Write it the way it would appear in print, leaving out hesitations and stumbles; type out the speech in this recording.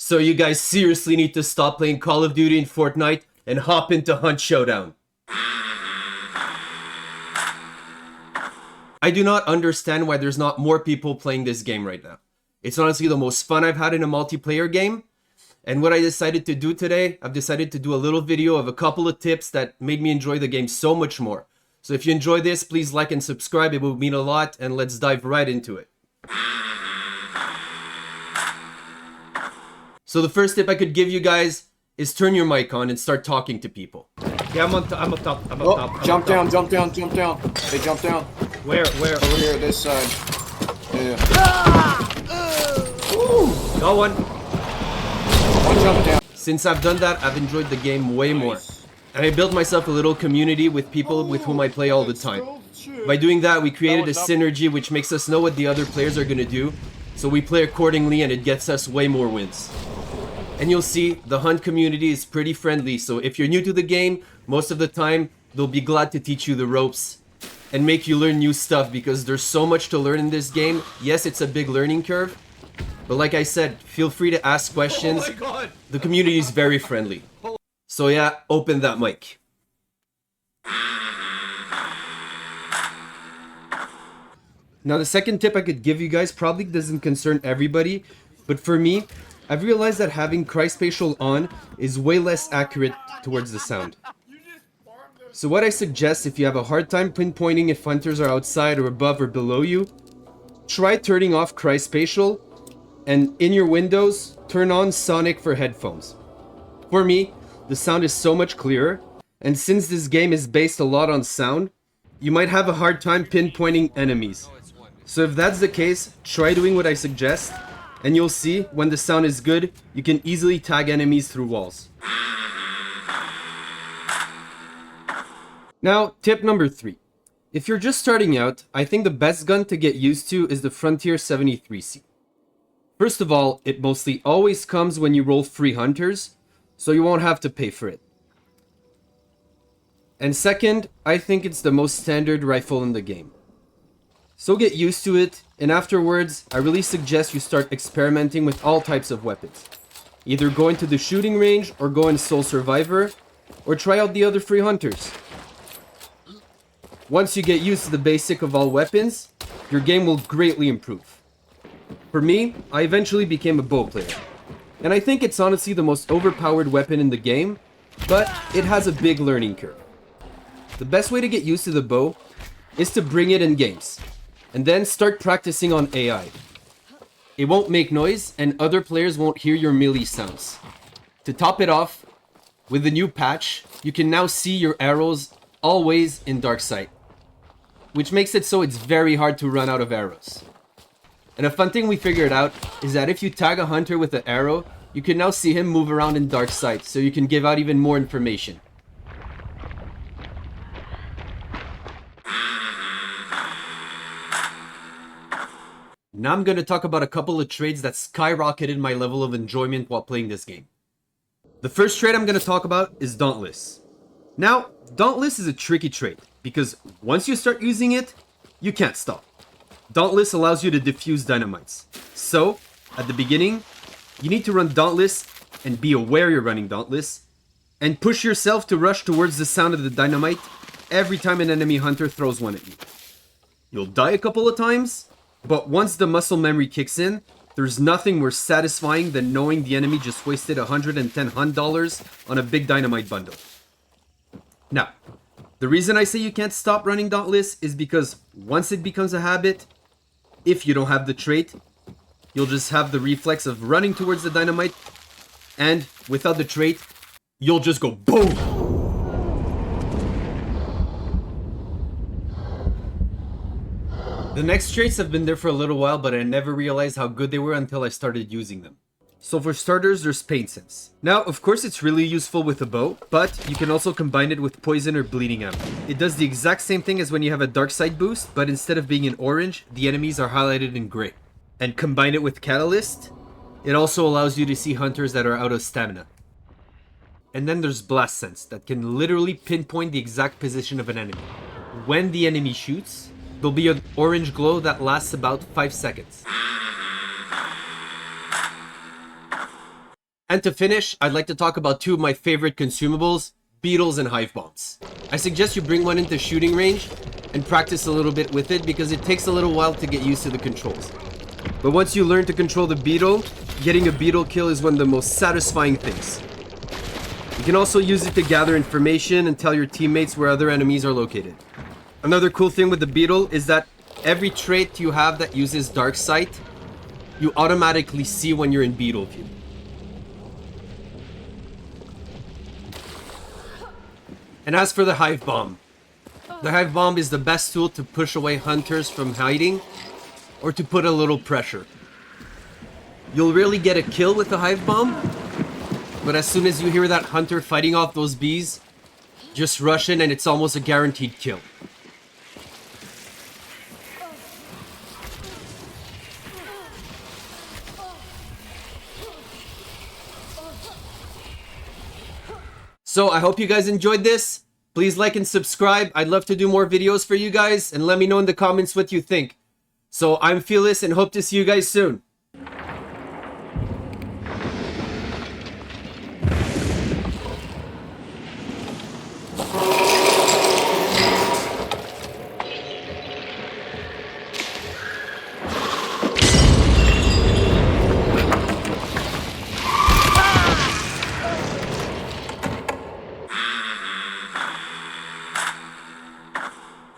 So you guys seriously need to stop playing Call of Duty and Fortnite and hop into Hunt Showdown. I do not understand why there's not more people playing this game right now. It's honestly the most fun I've had in a multiplayer game. And what I decided to do today, I've decided to do a little video of a couple of tips that made me enjoy the game so much more. So if you enjoy this, please like and subscribe. It would mean a lot, and let's dive right into it. So the first tip I could give you guys is turn your mic on and start talking to people. Yeah, I'm up top. Jump down. They jump down. Where? Over here, this side. Yeah. Got one. One jump down. Since I've done that, I've enjoyed the game way more. And I built myself a little community with people with whom I play all the time. By doing that, we created a synergy which makes us know what the other players are going to do. So we play accordingly and it gets us way more wins. And you'll see, the Hunt community is pretty friendly. So if you're new to the game, most of the time, they'll be glad to teach you the ropes and make you learn new stuff because there's so much to learn in this game. Yes, it's a big learning curve. But like I said, feel free to ask questions. Oh my God. The community is very friendly. So yeah, open that mic. Now the second tip I could give you guys probably doesn't concern everybody, but for me, I've realized that having cryspatial on is way less accurate towards the sound. So what I suggest, if you have a hard time pinpointing if hunters are outside or above or below you, try turning off cryspatial, and in your windows, turn on Sonic for headphones. For me, the sound is so much clearer, and since this game is based a lot on sound, you might have a hard time pinpointing enemies. So if that's the case, try doing what I suggest, and you'll see when the sound is good, you can easily tag enemies through walls. Now, tip number 3. If you're just starting out, I think the best gun to get used to is the Frontier 73C. First of all, it mostly always comes when you roll free hunters, so you won't have to pay for it. And second, I think it's the most standard rifle in the game. So get used to it, and afterwards, I really suggest you start experimenting with all types of weapons. Either go into the shooting range, or go in Soul Survivor, or try out the other free hunters. Once you get used to the basic of all weapons, your game will greatly improve. For me, I eventually became a bow player. And I think it's honestly the most overpowered weapon in the game, but it has a big learning curve. The best way to get used to the bow is to bring it in games, and then start practicing on AI. It won't make noise, and other players won't hear your melee sounds. To top it off, with the new patch, you can now see your arrows always in dark sight, which makes it so it's very hard to run out of arrows. And a fun thing we figured out is that if you tag a hunter with an arrow, you can now see him move around in dark sight, so you can give out even more information. Now I'm going to talk about a couple of trades that skyrocketed my level of enjoyment while playing this game. The first trade I'm going to talk about is Dauntless. Now, Dauntless is a tricky trade, because once you start using it, you can't stop. Dauntless allows you to defuse dynamites. So, at the beginning, you need to run Dauntless and be aware you're running Dauntless, and push yourself to rush towards the sound of the dynamite every time an enemy hunter throws one at you. You'll die a couple of times, but once the muscle memory kicks in, there's nothing more satisfying than knowing the enemy just wasted $110 hunt on a big dynamite bundle. Now, the reason I say you can't stop running Dauntless is because once it becomes a habit, if you don't have the trait, you'll just have the reflex of running towards the dynamite, and without the trait, you'll just go boom! The next traits have been there for a little while, but I never realized how good they were until I started using them. So for starters, there's Pain Sense. Now, of course, it's really useful with a bow, but you can also combine it with poison or bleeding ammo. It does the exact same thing as when you have a dark side boost, but instead of being in orange, the enemies are highlighted in gray. And combine it with Catalyst, it also allows you to see hunters that are out of stamina. And then there's Blast Sense, that can literally pinpoint the exact position of an enemy. When the enemy shoots, there'll be an orange glow that lasts about 5 seconds. And to finish, I'd like to talk about two of my favorite consumables, beetles and hive bombs. I suggest you bring one into shooting range and practice a little bit with it because it takes a little while to get used to the controls. But once you learn to control the beetle, getting a beetle kill is one of the most satisfying things. You can also use it to gather information and tell your teammates where other enemies are located. Another cool thing with the beetle is that every trait you have that uses dark sight, you automatically see when you're in beetle view. And as for the hive bomb is the best tool to push away hunters from hiding or to put a little pressure. You'll really get a kill with the hive bomb, but as soon as you hear that hunter fighting off those bees, just rush in and it's almost a guaranteed kill. So I hope you guys enjoyed this. Please like and subscribe. I'd love to do more videos for you guys, and let me know in the comments what you think. So I'm Fearless and hope to see you guys soon.